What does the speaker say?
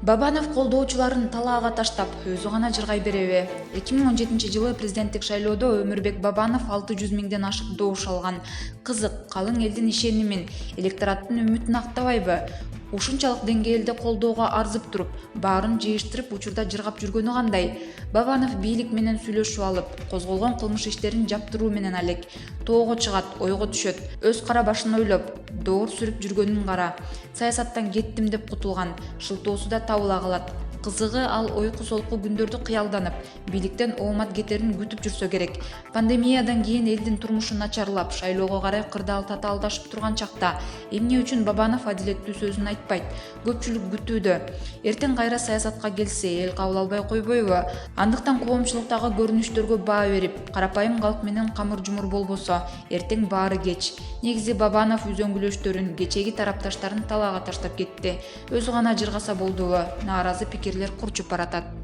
Бабанов колдоочуларын талаага таштап, өзү гана жыргай береби? 2017-жылы президенттик шайлоодо Өмүрбек Бабанов 600 миңден ашык добуш алган. Кызык, калың элдин ишенимин, электораттын үмүтүн актабайбы? Ушунчалык деңгээлде колдоого арзып туруп, баарын жыйыштырып учурда жыргап жүргөнү кандай? Бабанов бийлик менен сүйлөшүп алып, козголгон кылмыш иштерин жаптыруу менен алек. Тоого чыгат, ойго түшөт, өз кара башын ойлоп, доор сүрүп жүргөнүн кара. Саясаттан кеттим деп кутулган, шылтоосу да табыла калат. Кызыгы, ал ойку солку күндөрдү кыялданып, бийликтен оомат кетерин күтүп жүрсө керек. Пандемиядан кийин элдин турмушу начарлап, шайлоого карай кырдаал татаалдашып турган чакта эмне үчүн Бабанов адилеттүү сөзүн айтпайт? Көпчүлүк күтүүдө. Эртең кайра саясатка келсе, эл кабыл албай койбойбу? Андыктан коомчулуктагы көрүнүштөргө баа берип, карапайым калк менен камыр-жумур болбосо, эртең баары кеч. Негизи Бабанов үзөңгүлөштөрүн, кечеги тарапташтарын талаага таштап кетти. Өзү гана жыргаса болдубу? Нааразы пикирлер курчуп баратат.